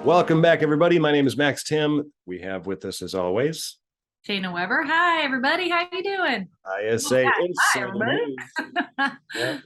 Welcome back, everybody. My name is Max Tim. We have with us, as always, Shayna Weber. Hi, everybody. How you doing? ISA Hi, Insider everybody. News. Yeah,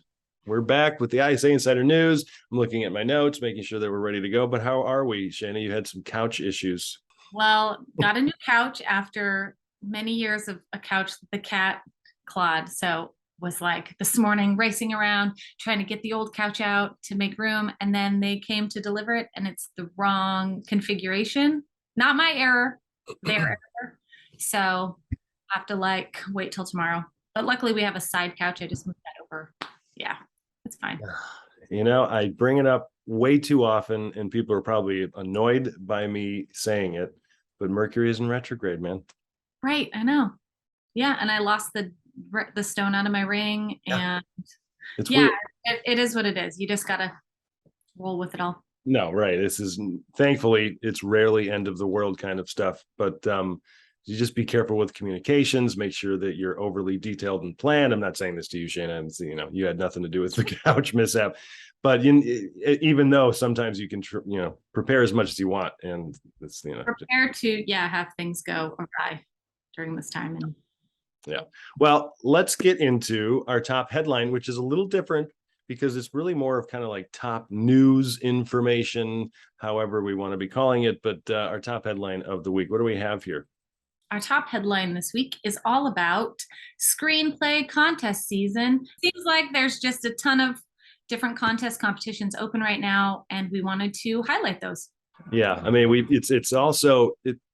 we're back with the ISA Insider News. I'm looking at my notes, making sure that we're ready to go. But how are we, Shayna? You had some couch issues. Well, got a new couch after many years of a couch the cat clawed. So was like this morning racing around trying to get the old couch out to make room, and then they came to deliver it and it's the wrong configuration. Not my error, their error. So I have to wait till tomorrow. But luckily we have a side couch. I just moved that over. Yeah, it's fine. You know, I bring it up way too often, and people are probably annoyed by me saying it, but Mercury is in retrograde, man. Right, I know. Yeah, and I lost the stone out of my ring, and It's yeah, weird. it is what it is. You just gotta roll with it all. No, right. This is thankfully it's rarely end of the world kind of stuff, but you just be careful with communications, make sure that you're overly detailed and planned. I'm not saying this to you, Shayna, and you know, you had nothing to do with the couch mishap, but even though sometimes you can, prepare as much as you want, and it's, Prepare to, yeah, have things go awry during this time. And yeah. Well, let's get into our top headline, which is a little different because it's really more of kind of like top news information, however we want to be calling it. But our top headline of the week, what do we have here? our top headline this week is all about screenplay contest season. Seems like there's just a ton of different contest competitions open right now, and we wanted to highlight those. Yeah, I mean,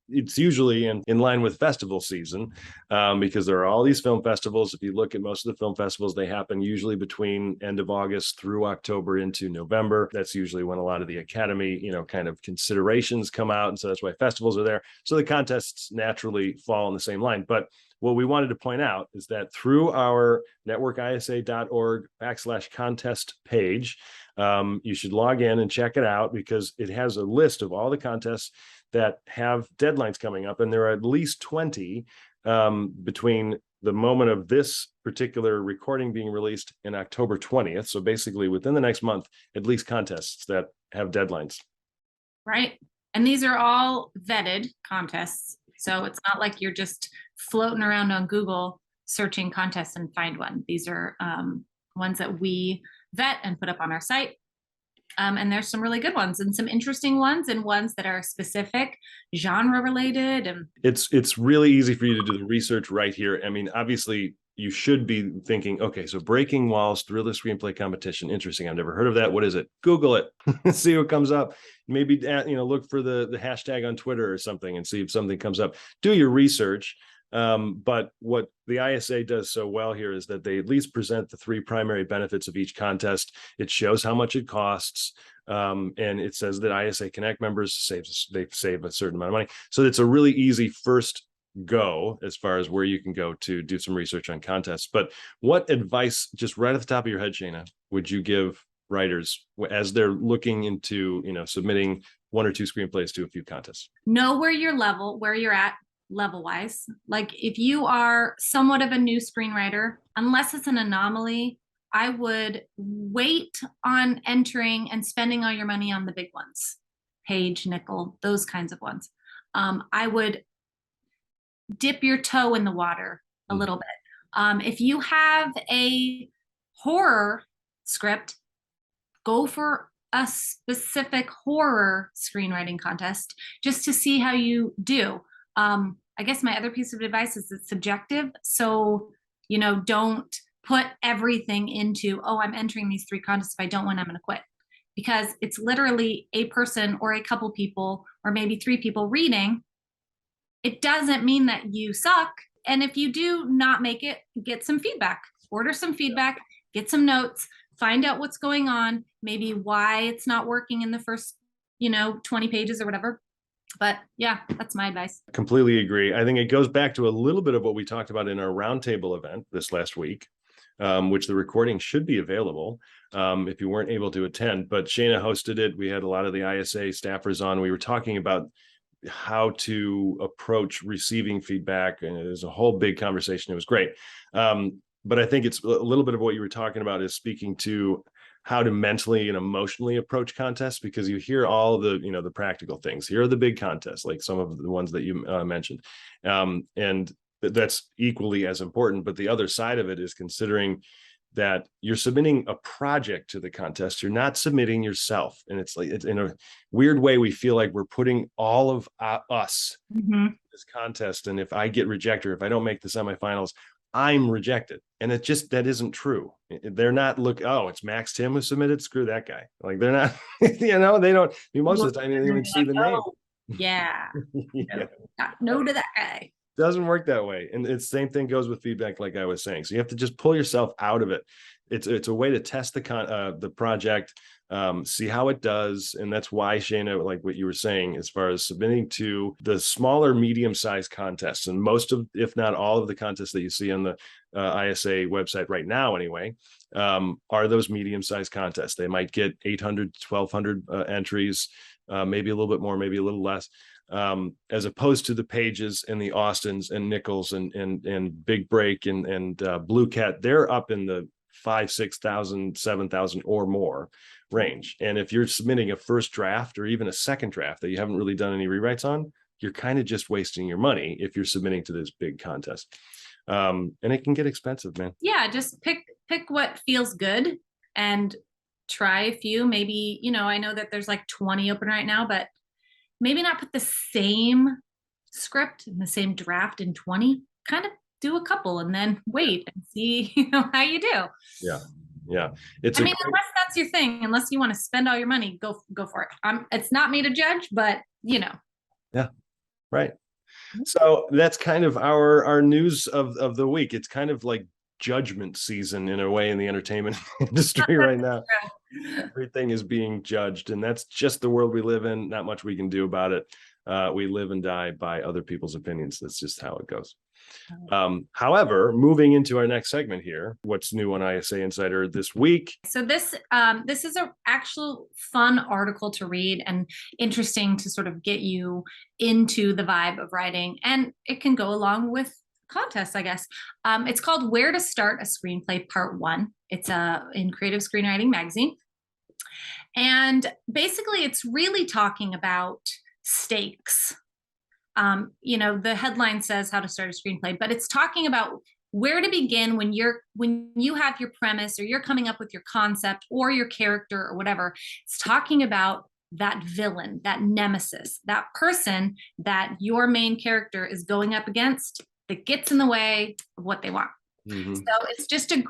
it's usually in line with festival season, because there are all these film festivals. If you look at most of the film festivals, they happen usually between end of August through October into November. That's usually when a lot of the Academy, kind of considerations come out. And so that's why festivals are there. So the contests naturally fall in the same line. But what we wanted to point out is that through our networkisa.org/contest page, you should log in and check it out because it has a list of all the contests that have deadlines coming up, and there are at least 20 between the moment of this particular recording being released in October 20th. So basically within the next month, at least contests that have deadlines. Right. And these are all vetted contests. So it's not like you're just floating around on Google searching contests and find one. These are ones that we vet and put up on our site. And there's some really good ones and some interesting ones and ones that are specific genre related. And it's really easy for you to do the research right here. I mean, obviously you should be thinking, okay, so Breaking Walls Thriller Screenplay Competition. Interesting. I've never heard of that. What is it? Google it, see what comes up. Maybe, look for the hashtag on Twitter or something and see if something comes up. Do your research. But what the ISA does so well here is that they at least present the three primary benefits of each contest. It shows how much it costs. And it says that ISA Connect members save a certain amount of money. So it's a really easy first go as far as where you can go to do some research on contests. But what advice, just right at the top of your head, Shayna, would you give writers as they're looking into, submitting one or two screenplays to a few contests? Know where you're at level wise. Like if you are somewhat of a new screenwriter, unless it's an anomaly, I would wait on entering and spending all your money on the big ones, Page, Nickel, those kinds of ones. I would dip your toe in the water a little bit. If you have a horror script, go for a specific horror screenwriting contest just to see how you do. I guess my other piece of advice is it's subjective. So, don't put everything into, oh, I'm entering these three contests. If I don't win, I'm going to quit. Because it's literally a person or a couple people or maybe three people reading. It doesn't mean that you suck. And if you do not make it, get some feedback, order some feedback, get some notes, find out what's going on, maybe why it's not working in the first, 20 pages or whatever. But yeah, that's my advice. Completely agree. I think it goes back to a little bit of what we talked about in our roundtable event this last week, which the recording should be available if you weren't able to attend. But Shayna hosted it. We had a lot of the ISA staffers on. We were talking about how to approach receiving feedback, and it was a whole big conversation. It was great. But I think it's a little bit of what you were talking about is speaking to how to mentally and emotionally approach contests, because you hear all the, the practical things. Here are the big contests, like some of the ones that you mentioned. And that's equally as important. But the other side of it is considering that you're submitting a project to the contest. You're not submitting yourself. And it's like, it's in a weird way, we feel like we're putting all of us in this contest. And if I get rejected, or if I don't make the semifinals, I'm rejected. And that isn't true. They're not oh, it's Max Tim who submitted, screw that guy. Like, they're not, they don't, most of the time, they don't even see the name. Yeah. Yeah. No to that guy. Doesn't work that way. And it's same thing goes with feedback, like I was saying. So you have to just pull yourself out of it. It's a way to test the project, see how it does. And that's why, Shayna, like what you were saying, as far as submitting to the smaller, medium-sized contests, and most of, if not all of the contests that you see on the ISA website right now anyway, are those medium-sized contests. They might get 800 to 1200 entries, maybe a little bit more, maybe a little less, as opposed to the Pages and the Austins and Nichols and Big Break and Blue Cat. They're up in the 5,000, 6,000, 7,000 or more range. And if you're submitting a first draft or even a second draft that you haven't really done any rewrites on, you're kind of just wasting your money if you're submitting to this big contest. And it can get expensive, man. Yeah, just pick what feels good and try a few. Maybe, I know that there's like 20 open right now, but maybe not put the same script in the same draft in 20. Kind of do a couple and then wait and see how you do. Yeah unless that's your thing, unless you want to spend all your money, go for it. It's not me to judge, but yeah, right. So that's kind of our news of the week. It's kind of like judgment season in a way in the entertainment industry right now. Everything is being judged, and that's just the world we live in. Not much we can do about it. We live and die by other people's opinions. That's just how it goes. However, moving into our next segment here, what's new on ISA Insider this week? So this is an actual fun article to read and interesting to sort of get you into the vibe of writing, and it can go along with contests, I guess. It's called Where to Start a Screenplay Part 1. It's in Creative Screenwriting magazine. And basically it's really talking about stakes. The headline says how to start a screenplay, but it's talking about where to begin when you have your premise, or you're coming up with your concept or your character or whatever. It's talking about that villain, that nemesis, that person that your main character is going up against that gets in the way of what they want. So it's just a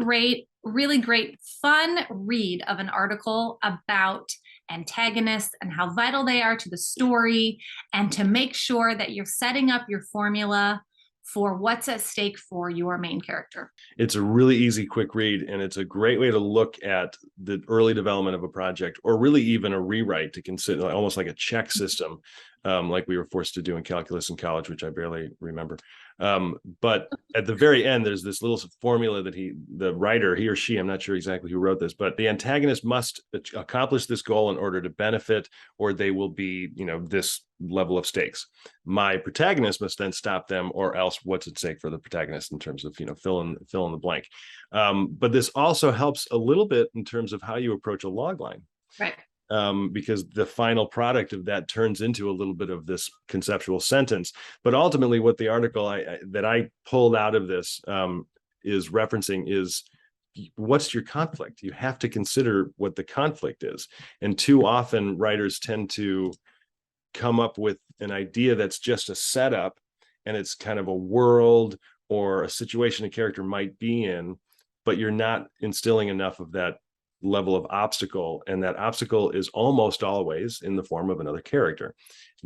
really great, fun read of an article about antagonists and how vital they are to the story, and to make sure that you're setting up your formula for what's at stake for your main character. It's a really easy, quick read, and it's a great way to look at the early development of a project, or really even a rewrite, to consider almost like a check system, like we were forced to do in calculus in college, which I barely remember. But at the very end, there's this little formula that the writer, he or she, I'm not sure exactly who wrote this, but the antagonist must accomplish this goal in order to benefit, or they will be, this level of stakes. My protagonist must then stop them, or else what's at stake for the protagonist in terms of, fill in the blank. But this also helps a little bit in terms of how you approach a log line. Right. Because the final product of that turns into a little bit of this conceptual sentence. But ultimately, what the article that I pulled out of this is referencing is, what's your conflict? You have to consider what the conflict is. And too often, writers tend to come up with an idea that's just a setup, and it's kind of a world or a situation a character might be in, but you're not instilling enough of that level of obstacle, and that obstacle is almost always in the form of another character.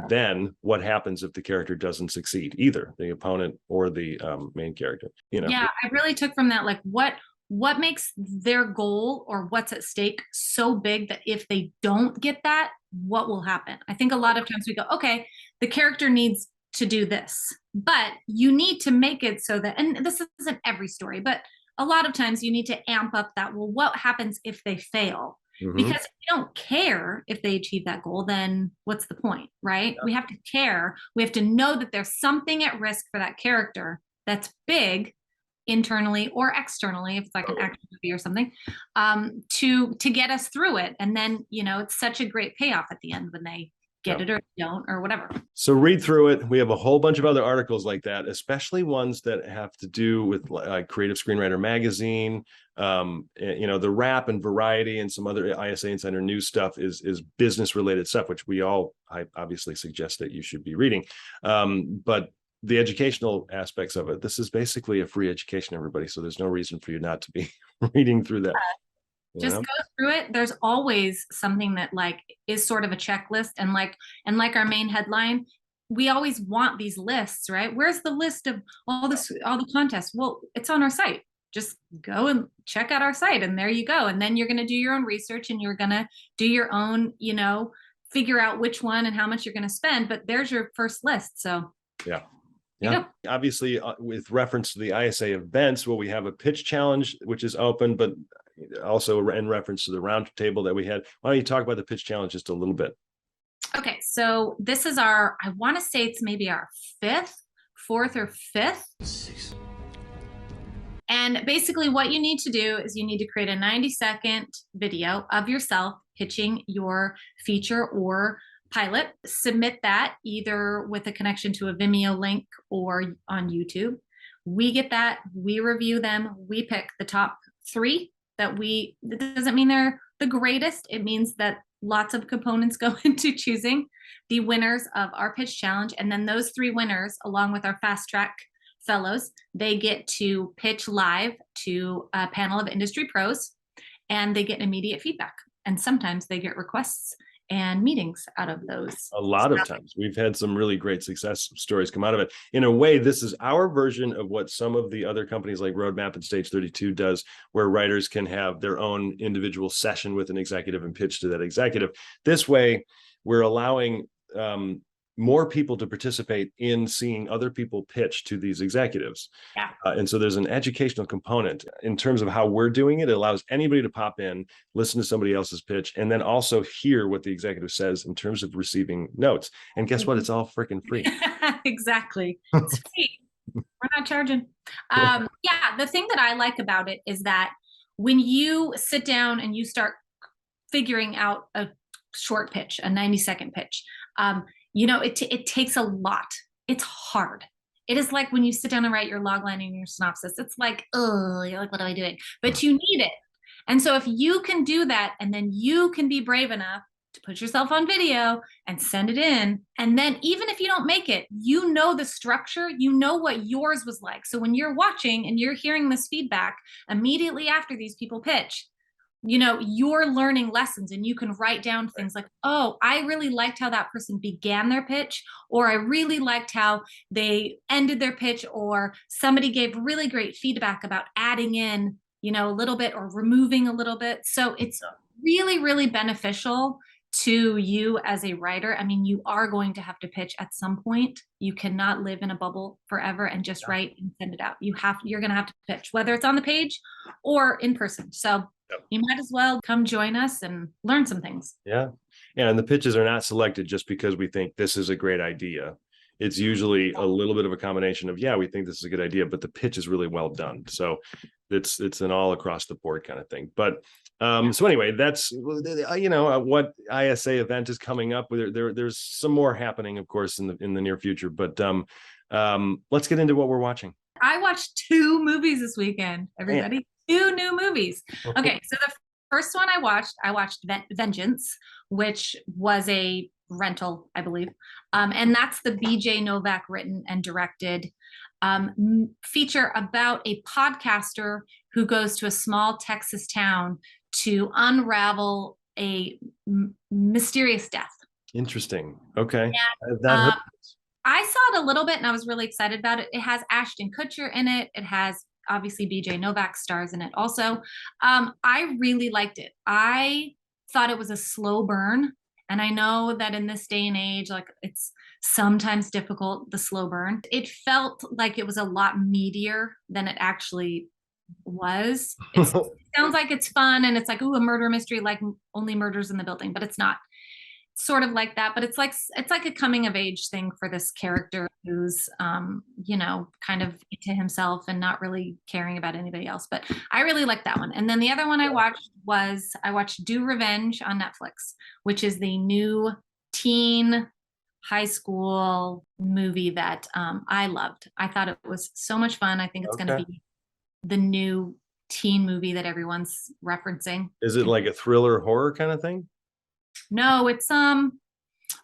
Then what happens if the character doesn't succeed, either the opponent or the main character? Yeah, I really took from that, like, what makes their goal or what's at stake so big that if they don't get that, what will happen? I think a lot of times we go, okay, the character needs to do this, but you need to make it so that, and this isn't every story, but a lot of times you need to amp up that, well, what happens if they fail? Because if you don't care if they achieve that goal, then what's the point, right? We have to care. We have to know that there's something at risk for that character that's big, internally or externally, if it's like an action movie or something, to get us through it. And then, it's such a great payoff at the end when they get it or don't or whatever. So read through it. We have a whole bunch of other articles like that, especially ones that have to do with Creative Screenwriter Magazine. The Wrap and Variety and some other ISA Insider News stuff is business related stuff, which I obviously suggest that you should be reading. But the educational aspects of it, this is basically a free education, everybody. So there's no reason for you not to be reading through that. Just go through it. There's always something that is sort of a checklist, and like our main headline, we always want these lists, right? Where's the list of all the contests? Well, it's on our site. Just go and check out our site, and there you go. And then you're going to do your own research, and you're going to do your own, figure out which one and how much you're going to spend. But there's your first list. So yeah. Obviously, with reference to the ISA events, we have a pitch challenge, which is open, but also in reference to the round table that we had. Why don't you talk about the pitch challenge just a little bit? Okay, so this is I want to say it's maybe our fourth or fifth. And basically what you need to do is you need to create a 90-second video of yourself pitching your feature or pilot. Submit that either with a connection to a Vimeo link or on YouTube. We get that, we review them, we pick the top 3 that doesn't mean they're the greatest. It means that lots of components go into choosing the winners of our pitch challenge. And then those 3 winners, along with our fast track fellows, they get to pitch live to a panel of industry pros, and they get immediate feedback. And sometimes they get requests and meetings out of those. A lot of times we've had some really great success stories come out of it. In a way, this is our version of what some of the other companies like Roadmap and Stage 32 does, where writers can have their own individual session with an executive and pitch to that executive. This way, we're allowing more people to participate in seeing other people pitch to these executives. Yeah. And so there's an educational component in terms of how we're doing it. It allows anybody to pop in, listen to somebody else's pitch, and then also hear what the executive says in terms of receiving notes. And guess what? It's all freaking free. Exactly. It's free. We're not charging. The thing that I like about it is that when you sit down and you start figuring out a short pitch, a 90-second pitch, it takes a lot. It's hard. It is like when you sit down and write your logline and your synopsis, it's like, oh, you're like, what am I doing? But you need it. And so if you can do that, and then you can be brave enough to put yourself on video and send it in, and then even if you don't make it, the structure, what yours was like. So when you're watching and you're hearing this feedback immediately after these people pitch, you're learning lessons, and you can write down things like, oh, I really liked how that person began their pitch, or I really liked how they ended their pitch, or somebody gave really great feedback about adding in, a little bit or removing a little bit. So it's really, really beneficial to you as a writer. I mean, you are going to have to pitch at some point. You cannot live in a bubble forever and just write and send it out. You're going to have to pitch, whether it's on the page or in person. So you might as well come join us and learn some things. Yeah. And the pitches are not selected just because we think this is a great idea. It's usually a little bit of a combination of, we think this is a good idea, but the pitch is really well done. So it's an all across the board kind of thing. But so anyway, that's, what ISA event is coming up. There's some more happening, of course, in the near future. But let's get into what we're watching. I watched 2 movies this weekend, everybody. Man. 2 new movies. Okay, so the first one I watched Vengeance, which was a rental, I believe. And that's the BJ Novak written and directed feature about a podcaster who goes to a small Texas town to unravel a mysterious death. Interesting. Okay. I saw it a little bit and I was really excited about it. It has Ashton Kutcher in it. It has obviously BJ Novak stars in it also. I really liked it. I thought it was a slow burn. And I know that in this day and age, it's sometimes difficult, the slow burn. It felt like it was a lot meatier than it actually was. It sounds like it's fun and it's like, ooh, a murder mystery, like Only Murders in the Building, but it's not. sort of like that, but it's like a coming of age thing for this character who's you know, kind of into himself and not really caring about anybody else. But I really like that one. And then the other one I watched Do Revenge on Netflix, which is the new teen high school movie that I loved. I thought it was so much fun. I think it's going to Okay. be the new teen movie that everyone's referencing. Is it like a thriller horror kind of thing? No, it's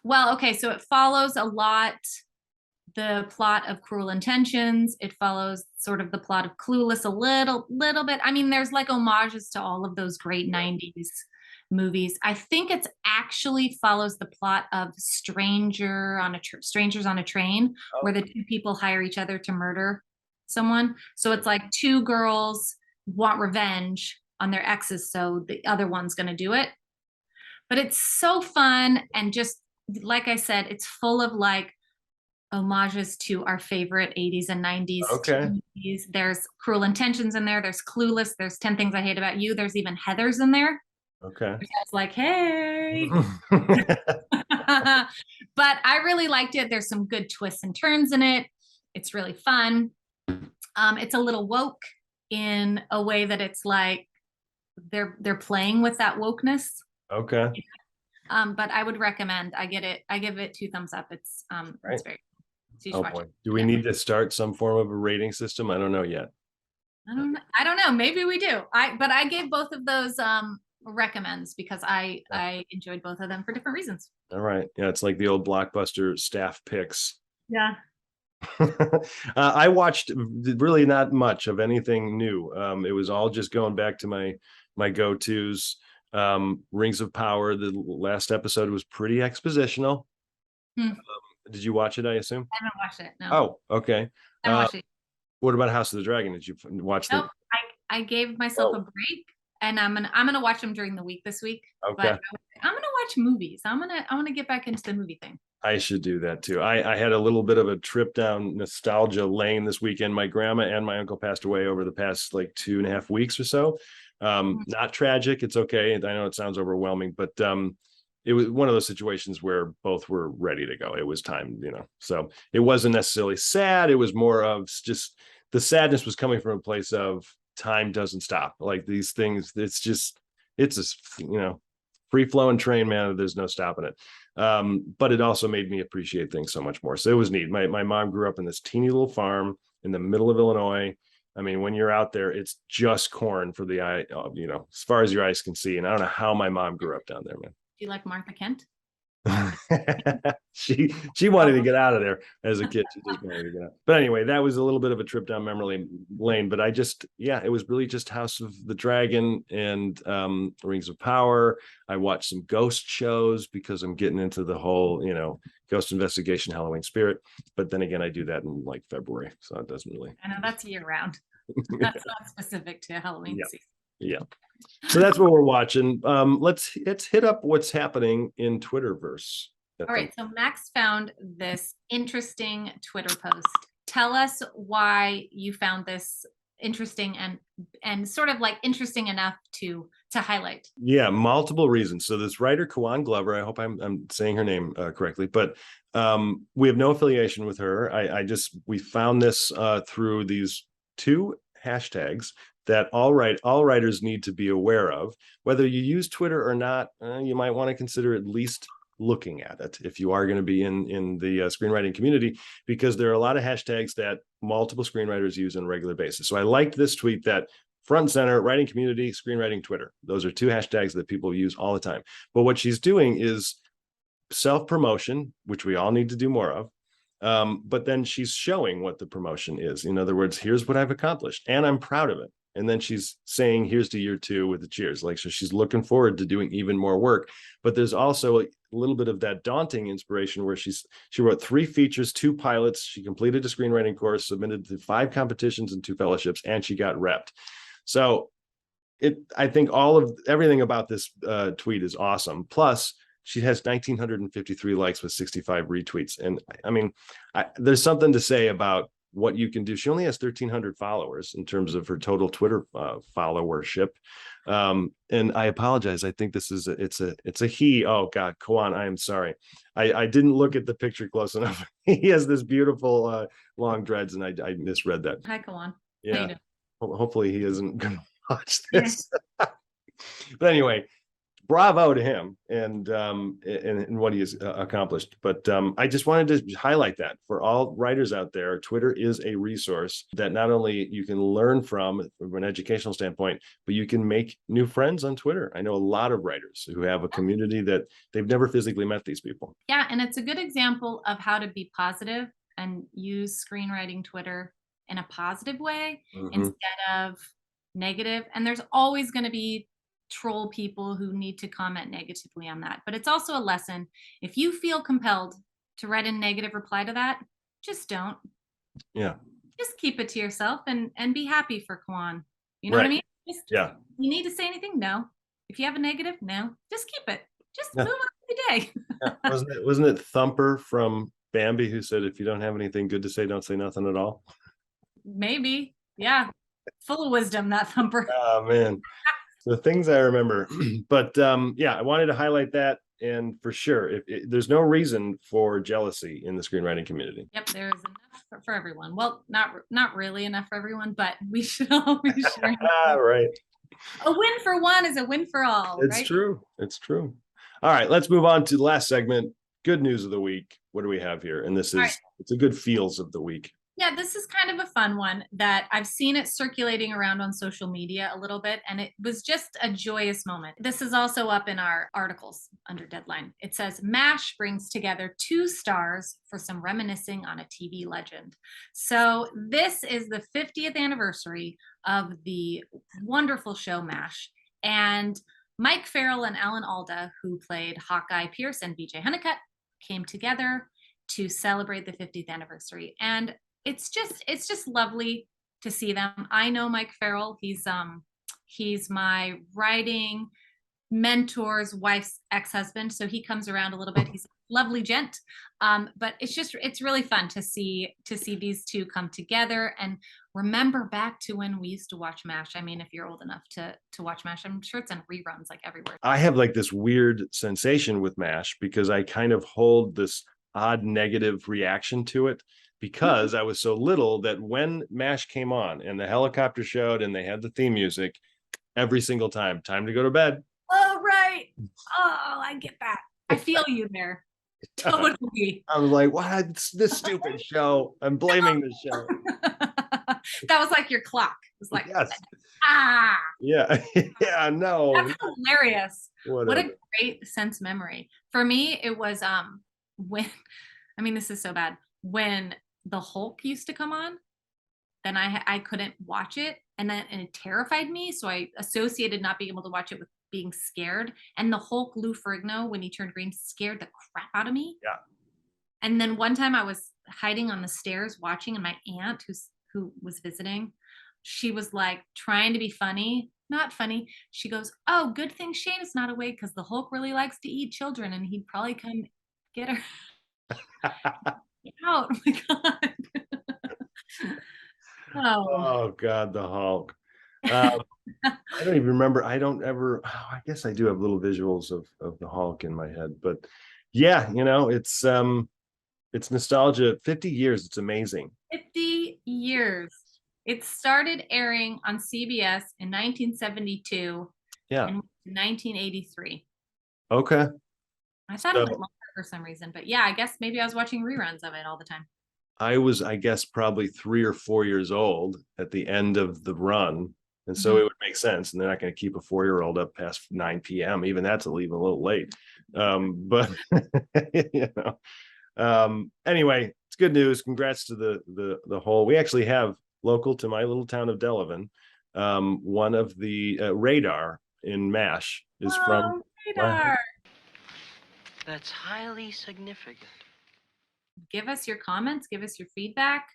well, okay, so it follows a lot the plot of Cruel Intentions. It follows sort of the plot of Clueless a little bit. I mean, there's like homages to all of those great 90s movies. I think it's actually follows the plot of Strangers on a Train, where the two people hire each other to murder someone. So it's like two girls want revenge on their exes, so the other one's going to do it. But it's so fun, and just like I said, it's full of like homages to our favorite 80s and 90s Okay. movies. There's Cruel Intentions in there, there's Clueless, there's 10 Things I Hate About You, there's even Heather's in there. Okay. It's like, hey. But I really liked it. There's some good twists and turns in it. It's really fun. It's a little woke in a way that it's like they're playing with that wokeness. Okay. But I would recommend. I give it 2 thumbs up. It's Right. very. So you should Oh watch boy. it. Do we Yeah. need to start some form of a rating system? I don't know yet. I don't know. Maybe we do. But I gave both of those recommends because I enjoyed both of them for different reasons. All right. Yeah, it's like the old Blockbuster staff picks. Yeah. I watched really not much of anything new. It was all just going back to my go-tos. Rings of Power, the last episode was pretty expositional. Hmm. Did you watch it, I assume? I haven't watched it. No. Oh, okay. I haven't watched it. What about House of the Dragon? Did you watch Nope. I gave myself a break, and I'm gonna watch them during the week this week. Okay. But I'm gonna watch movies. I want to get back into the movie thing. I should do that too. I had a little bit of a trip down nostalgia lane this weekend. My grandma and my uncle passed away over the past like 2.5 weeks or so. Not tragic. It's okay. I know it sounds overwhelming, but it was one of those situations where both were ready to go. It was time, you know. So it wasn't necessarily sad. It was more of just the sadness was coming from a place of time doesn't stop. Like these things, it's a, you know, free flowing train, man. There's no stopping it. But it also made me appreciate things so much more. So it was neat. My mom grew up in this teeny little farm in the middle of Illinois. I mean, when you're out there, it's just corn for the eye, you know, as far as your eyes can see. And I don't know how my mom grew up down there, man. Do you like Martha Kent? she wanted to get out of there as a kid. She just wanted to get out. But anyway, that was a little bit of a trip down memory lane. But it was really just House of the Dragon and Rings of Power. I watched some ghost shows because I'm getting into the whole, you know, ghost investigation, Halloween spirit. But then again, I do that in like February, so it doesn't really. I know that's year round. That's not specific to Halloween season. Yeah. So that's what we're watching. Let's hit up what's happening in Twitterverse. All right. So Max found this interesting Twitter post. Tell us why you found this interesting and sort of like interesting enough to highlight. Yeah, multiple reasons. So this writer, Kawan Glover, I hope I'm saying her name correctly, but we have no affiliation with her. We found this through these 2 hashtags that all writers need to be aware of. Whether you use Twitter or not, you might want to consider at least looking at it if you are going to be in the screenwriting community, because there are a lot of hashtags that multiple screenwriters use on a regular basis. So I liked this tweet that front and center, writing community, screenwriting, Twitter. Those are 2 hashtags that people use all the time. But what she's doing is self-promotion, which we all need to do more of. But then she's showing what the promotion is. In other words, here's what I've accomplished and I'm proud of it. And then she's saying, here's to year 2 with the cheers. Like, so she's looking forward to doing even more work. But there's also a little bit of that daunting inspiration where she wrote 3 features, 2 pilots. She completed a screenwriting course, submitted to 5 competitions and 2 fellowships, and she got repped. So I think everything about this tweet is awesome. Plus, she has 1,953 likes with 65 retweets. And I mean, there's something to say about what you can do. She only has 1,300 followers in terms of her total Twitter followership. And I apologize. I think this is it's a he. Oh God, Kwan, I am sorry. I didn't look at the picture close enough. He has this beautiful long dreads, and I misread that. Hi, Kawan. Yeah. Hopefully he isn't going to watch Yeah. this. But anyway, bravo to him and what he has accomplished. But I just wanted to highlight that for all writers out there. Twitter is a resource that not only you can learn from an educational standpoint, but you can make new friends on Twitter. I know a lot of writers who have a community that they've never physically met these people. Yeah, and it's a good example of how to be positive and use screenwriting Twitter in a positive way instead of negative. And there's always going to be troll people who need to comment negatively on that. But it's also a lesson. If you feel compelled to write a negative reply to that, just don't. Yeah. Just keep it to yourself and be happy for Kwan. You know what I mean? Just, yeah. You need to say anything? No. If you have a negative, no. Just keep it. Just move on with the day. Yeah. Wasn't it Thumper from Bambi who said, if you don't have anything good to say, don't say nothing at all? Maybe. Yeah. Full of wisdom, that Thumper. Oh man. The things I remember. But yeah, I wanted to highlight that. And for sure, there's no reason for jealousy in the screenwriting community. Yep, there is enough for everyone. Well, not really enough for everyone, but we should all be sharing. Right. A win for one is a win for all. It's right? true. It's true. All right, let's move on to the last segment. Good news of the week. What do we have here? And this is it's a good feels of the week. Yeah, this is kind of a fun one that I've seen it circulating around on social media a little bit, and it was just a joyous moment. This is also up in our articles under Deadline. It says, MASH brings together 2 stars for some reminiscing on a TV legend. So this is the 50th anniversary of the wonderful show MASH. And Mike Farrell and Alan Alda, who played Hawkeye Pierce and BJ Honeycutt, came together to celebrate the 50th anniversary. And it's just lovely to see them. I know Mike Farrell. He's my writing mentor's wife's ex-husband, so he comes around a little bit. He's a lovely gent. But it's really fun to see these two come together and remember back to when we used to watch MASH. I mean, if you're old enough to watch MASH, I'm sure it's on reruns like everywhere. I have like this weird sensation with MASH because I kind of hold this odd negative reaction to it, because I was so little that when MASH came on and the helicopter showed and they had the theme music, every single time to go to bed. Oh, right. Oh, I get that. I feel you there. Totally. I was like, what? This stupid show. I'm blaming the show. That was like your clock. It was like, yes. Yeah. Yeah, no. That's hilarious. Whatever. What a great sense memory. For me, it was when, I mean, this is so bad. When the Hulk used to come on, then I couldn't watch it, and it terrified me. So I associated not being able to watch it with being scared. And the Hulk, Lou Ferrigno, when he turned green, scared the crap out of me. Yeah. And then one time I was hiding on the stairs watching, and my aunt, who was visiting, she was like trying to be funny, not funny. She goes, "Oh, good thing Shane is not awake, because the Hulk really likes to eat children, and he'd probably come get her." Out. Oh my God. Oh God, the Hulk. I don't even remember. I I guess I do have little visuals of the Hulk in my head, but yeah, it's nostalgia. 50 years. It's amazing. 50 years. It started airing on CBS in 1972. Yeah. And 1983. Okay. I thought it was longer for some reason, but yeah, I guess maybe I was watching reruns of it all the time. I was, I guess, probably 3 or 4 years old at the end of the run. And so it would make sense. And they're not going to keep a 4-year-old up past 9 p.m. Even that's a little late. But anyway, it's good news. Congrats to the whole. We actually have local to my little town of Delavan. One of the Radar in MASH is from Radar. That's highly significant. Give us your comments, give us your feedback.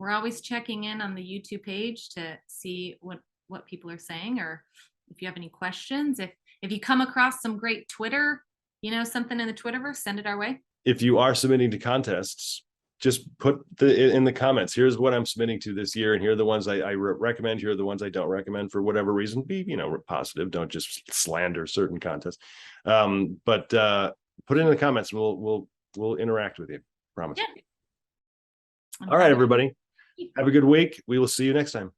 We're always checking in on the YouTube page to see what people are saying, or if you have any questions. If you come across some great Twitter, something in the Twitterverse, send it our way. If you are submitting to contests, just put in the comments, here's what I'm submitting to this year, and here are the ones I recommend, here are the ones I don't recommend for whatever reason. Be, positive, don't just slander certain contests. But put it in the comments, and we'll interact with you. Promise. Yeah. All right, everybody. Have a good week. We will see you next time.